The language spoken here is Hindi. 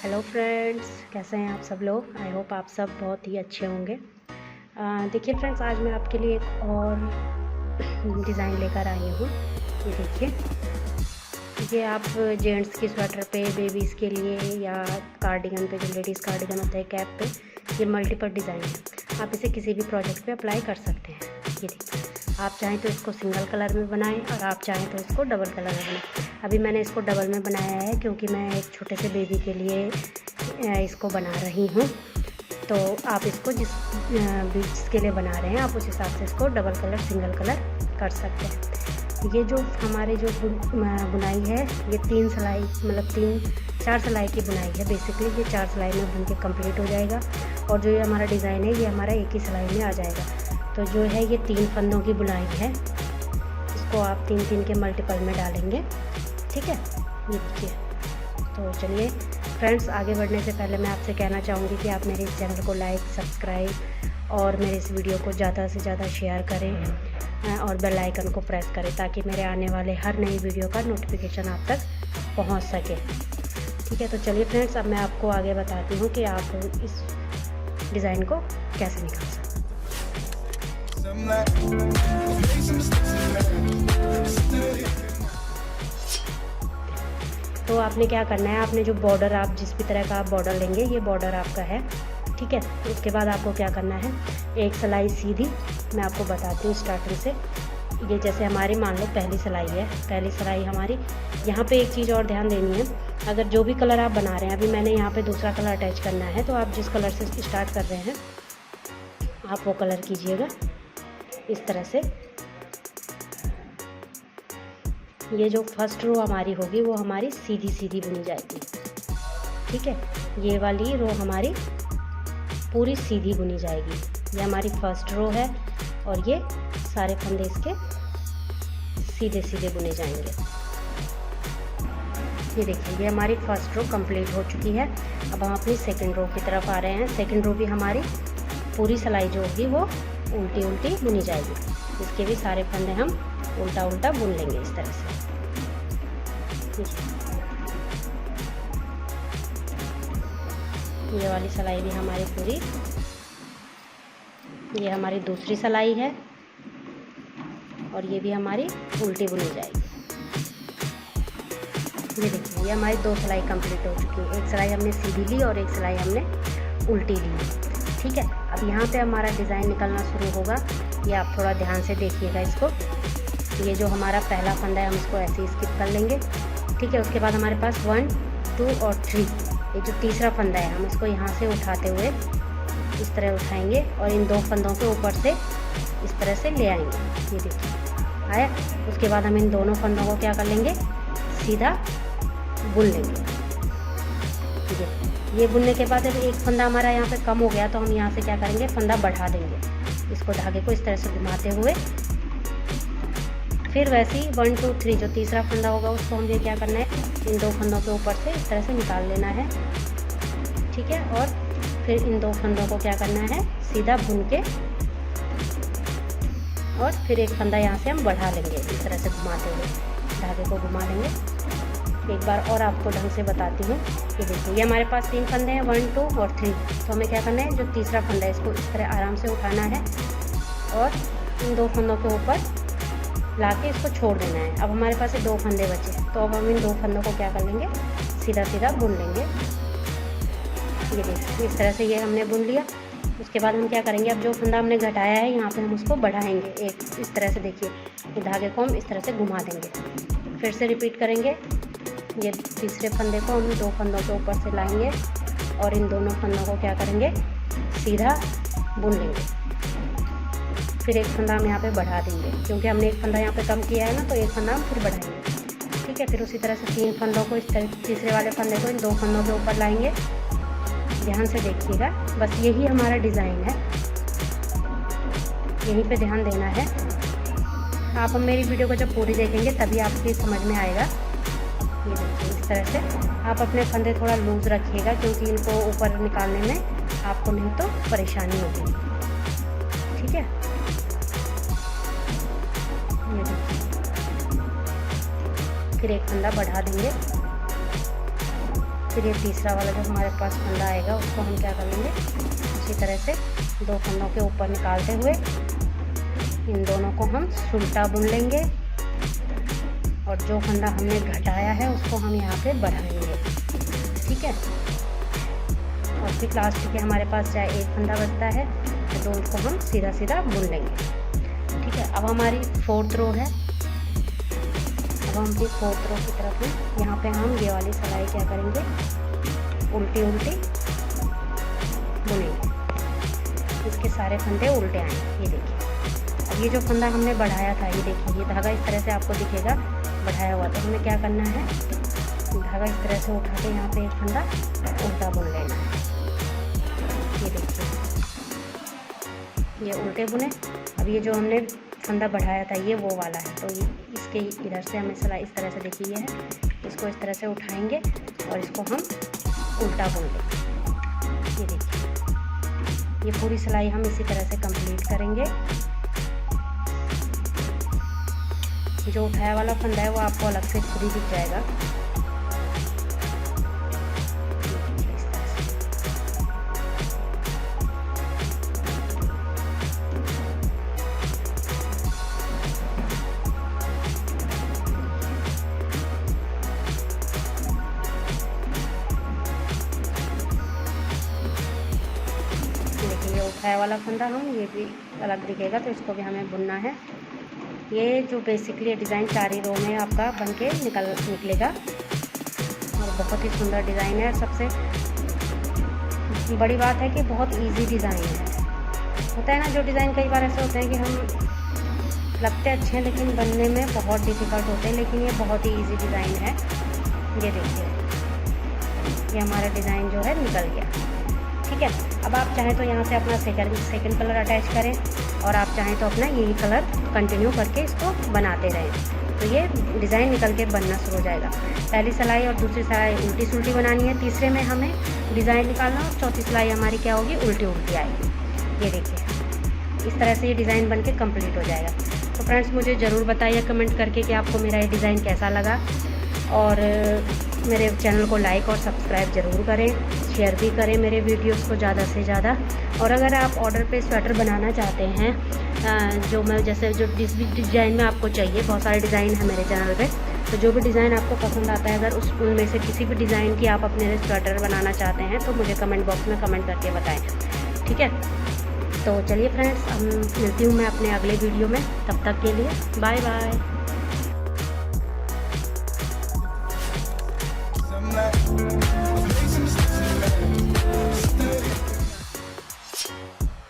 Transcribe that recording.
हेलो फ्रेंड्स, कैसे हैं आप सब लोग। आई होप आप सब बहुत ही अच्छे होंगे। देखिए फ्रेंड्स, आज मैं आपके लिए एक और डिज़ाइन लेकर आई हूँ। ये देखिए, ये आप जेंट्स की स्वेटर पे, बेबीज़ के लिए या कार्डिगन पे, जो लेडीज़ कार्डिगन होता है, कैप पे, ये मल्टीपल डिज़ाइन है। आप इसे किसी भी प्रोजेक्ट पे अप्लाई कर सकते हैं। ये देखिए, आप चाहें तो इसको सिंगल कलर में बनाएं और आप चाहें तो इसको डबल कलर में बनाएं। अभी मैंने इसको डबल में बनाया है क्योंकि मैं एक छोटे से बेबी के लिए इसको बना रही हूँ। तो आप इसको जिसके लिए बना रहे हैं, आप उस हिसाब से इसको डबल कलर, सिंगल कलर कर सकते हैं। ये जो हमारे जो बुनाई है, ये 3 सिलाई, मतलब 4 सिलाई की बुनाई है। बेसिकली ये 4 सिलाई में बुन के कंप्लीट हो जाएगा। और जो ये हमारा डिज़ाइन है, ये हमारा एक ही सिलाई में आ जाएगा। तो जो है ये 3 फंदों की बुनाई है। इसको आप 3-3 के मल्टीपल में डालेंगे, ठीक है। ये देखिए, तो चलिए फ्रेंड्स, आगे बढ़ने से पहले मैं आपसे कहना चाहूँगी कि आप मेरे इस चैनल को लाइक, सब्सक्राइब और मेरे इस वीडियो को ज़्यादा से ज़्यादा शेयर करें और बेल आइकन को प्रेस करें, ताकि मेरे आने वाले हर नई वीडियो का नोटिफिकेशन आप तक पहुँच सके, ठीक है। तो चलिए फ्रेंड्स, अब मैं आपको आगे बताती हूँ कि आप इस डिज़ाइन को कैसे निकाल सकते हैं। तो आपने क्या करना है, आपने जो बॉर्डर, आप जिस भी तरह का आप बॉर्डर लेंगे, ये बॉर्डर आपका है, ठीक है। तो उसके बाद आपको क्या करना है, एक सिलाई सीधी, मैं आपको बताती हूँ स्टार्टिंग से। ये जैसे हमारी मान लो पहली सिलाई है, पहली सिलाई हमारी, यहाँ पे एक चीज़ और ध्यान देनी है। अगर जो भी कलर आप बना रहे हैं, अभी मैंने यहाँ पे दूसरा कलर अटैच करना है, तो आप जिस कलर से स्टार्ट कर रहे हैं आप वो कलर कीजिएगा इस तरह से। ये जो फर्स्ट रो हमारी होगी वो हमारी सीधी सीधी बुनी जाएगी, ठीक है। ये वाली रो हमारी पूरी सीधी बुनी जाएगी। ये हमारी फर्स्ट रो है और ये सारे फंदे इसके सीधे सीधे बुने जाएंगे। ये देखिए, ये हमारी फर्स्ट रो कंप्लीट हो चुकी है। अब हम अपनी सेकंड रो की तरफ आ रहे हैं। सेकंड रो भी हमारी पूरी सिलाई जो होगी वो उल्टी उल्टी बुनी जाएगी। इसके भी सारे फंदे हम उल्टा उल्टा बुन लेंगे इस तरह से। ये वाली सिलाई भी हमारी पूरी, ये हमारी दूसरी सिलाई है और ये भी हमारी उल्टी बुनी जाएगी। ये देखिए, ये हमारी 2 सिलाई कंप्लीट हो चुकी है। एक सिलाई हमने सीधी ली और एक सिलाई हमने उल्टी ली, ठीक है। अब यहाँ पे हमारा डिज़ाइन निकलना शुरू होगा। ये आप थोड़ा ध्यान से देखिएगा इसको। ये जो हमारा पहला फंदा है, हम इसको ऐसे ही स्किप कर लेंगे, ठीक है। उसके बाद हमारे पास 1, 2 और 3, ये जो तीसरा फंदा है, हम इसको यहाँ से उठाते हुए इस तरह उठाएंगे और इन 2 फंदों के ऊपर से इस तरह से ले आएंगे। ये देखिए आया। उसके बाद हम इन दोनों फंदों को क्या कर लेंगे, सीधा बुन लेंगे। ठीक है, ये बुनने के बाद एक फंदा हमारा यहाँ पे कम हो गया, तो हम यहाँ से क्या करेंगे, फंदा बढ़ा देंगे। इसको धागे को इस तरह से घुमाते हुए फिर वैसे ही 1, 2, 3 जो तीसरा फंदा होगा उसको हमें क्या करना है, इन 2 फंदों के ऊपर से इस तरह से निकाल लेना है, ठीक है। और फिर इन 2 फंदों को क्या करना है, सीधा बुन के और फिर एक फंदा यहाँ से हम बढ़ा लेंगे इस तरह से घुमाते हुए, धागे को घुमा लेंगे। एक बार और आपको ढंग से बताती हूँ। ये देखिए, ये हमारे पास 3 फंदे हैं, 1, 2 और 3। तो हमें क्या करना है, जो तीसरा फंदा है इसको इस तरह आराम से उठाना है और इन 2 फंदों के ऊपर लाके इसको छोड़ देना है। अब हमारे पास ये 2 फंदे बचे, तो अब हम इन 2 फंदों को क्या कर लेंगे, सीधा सीधा बुन लेंगे। ये देखिए, इस तरह से ये हमने बुन लिया। उसके बाद हम क्या करेंगे, अब जो फंदा हमने घटाया है यहाँ पे हम उसको बढ़ाएंगे एक इस तरह से। देखिए, ये धागे को हम इस तरह से घुमा देंगे। फिर से रिपीट करेंगे। ये तीसरे फंदे को हम 2 फंदों के ऊपर से लाएंगे और इन दोनों फंदों को क्या करेंगे, सीधा बुन लेंगे। फिर एक फंदा हम यहाँ पे बढ़ा देंगे, क्योंकि हमने एक फंदा यहाँ पे कम किया है ना, तो एक फंदा हम फिर बढ़ाएंगे, ठीक है। फिर उसी तरह से 3 फंदों को इस तरह, तीसरे वाले फंदे को इन 2 फंदों के ऊपर लाएंगे। ध्यान से देखिएगा, बस यही हमारा डिज़ाइन है, यहीं पे ध्यान देना है। आप मेरी वीडियो को जब पूरी देखेंगे तभी आपकी समझ में आएगा। ये देखिए, इस तरह से आप अपने फंदे थोड़ा लूज़ रखिएगा, क्योंकि इनको ऊपर निकालने में आपको नहीं तो परेशानी होगी, ठीक है। ये देखिए, फिर एक फंदा बढ़ा देंगे फिर ये तीसरा वाला जो हमारे पास फंदा आएगा उसको हम क्या कर लेंगे, इसी तरह से 2 फंदों के ऊपर निकालते हुए इन दोनों को हम उल्टा बुन लेंगे और जो फंदा हमने घटाया है उसको हम यहाँ पे बढ़ाएंगे। ठीक है, और फिर लास्ट के हमारे पास चाहे एक फंदा बचता है तो दो उसको हम सीधा सीधा बुन लेंगे। ठीक है, अब हमारी 4th रो है। अब हम फिर 4th रो की तरफ में यहाँ पे हम ये वाली सिलाई क्या करेंगे, उल्टी उल्टी बुनेंगे। इसके सारे फंदे उल्टे आएंगे। ये देखिए, अब ये जो फंदा हमने बढ़ाया था, ये देखिए ये धागा इस तरह से आपको दिखेगा बढ़ाया हुआ। तो हमें क्या करना है, धागा इस तरह से उठा के यहाँ पे एक फंदा उल्टा बुन लेना है। ये देखिए, ये उल्टे बुने। अब ये जो हमने फंदा बढ़ाया था ये वो वाला है, तो ये इसके इधर से हमें सिलाई इस तरह से देखिए ये है, इसको इस तरह से उठाएंगे और इसको हम उल्टा बुन लेंगे। ये देखिए, ये पूरी सिलाई हम इसी तरह से कंप्लीट करेंगे। जो उठाया वाला फंदा है वो आपको अलग से खुद ही दिख जाएगा। देखिए, ये उठाया वाला फंदा हम ये भी अलग दिखेगा, तो इसको भी हमें बुनना है। ये जो बेसिकली डिज़ाइन 4 ही रो में आपका बन के निकलेगा और बहुत ही सुंदर डिज़ाइन है। सबसे बड़ी बात है कि बहुत इजी डिज़ाइन है। होता है ना, जो डिज़ाइन कई बार ऐसे होते हैं कि हम लगते अच्छे हैं लेकिन बनने में बहुत डिफ़िकल्ट होते हैं, लेकिन ये बहुत ही इजी डिज़ाइन है। ये देखिए, ये हमारा डिज़ाइन जो है निकल गया। ठीक है, अब आप चाहें तो यहाँ से अपना सेकंड कलर अटैच करें और आप चाहें तो अपना यही कलर कंटिन्यू करके इसको बनाते रहें, तो ये डिज़ाइन निकल के बनना शुरू हो जाएगा। पहली सिलाई और दूसरी सिलाई उल्टी सुल्टी बनानी है, तीसरे में हमें डिज़ाइन निकालना और चौथी सिलाई हमारी क्या होगी, उल्टी उल्टी आएगी। ये देखिए, इस तरह से ये डिज़ाइन बन के कम्प्लीट हो जाएगा। तो फ्रेंड्स, मुझे ज़रूर बताइए कमेंट करके कि आपको मेरा ये डिज़ाइन कैसा लगा, और मेरे चैनल को लाइक और सब्सक्राइब ज़रूर करें, शेयर भी करें मेरे वीडियोस को ज़्यादा से ज़्यादा। और अगर आप ऑर्डर पे स्वेटर बनाना चाहते हैं, जो मैं जैसे जो जिस भी डिज़ाइन में आपको चाहिए, बहुत सारे डिज़ाइन है मेरे चैनल पे, तो जो भी डिज़ाइन आपको पसंद आता है, अगर उनमें से किसी भी डिज़ाइन की आप अपने लिए स्वेटर बनाना चाहते हैं तो मुझे कमेंट बॉक्स में कमेंट करके बताएँ। ठीक है, तो चलिए फ्रेंड्स, अब मिलती हूँ मैं अपने अगले वीडियो में। तब तक के लिए बाय बाय।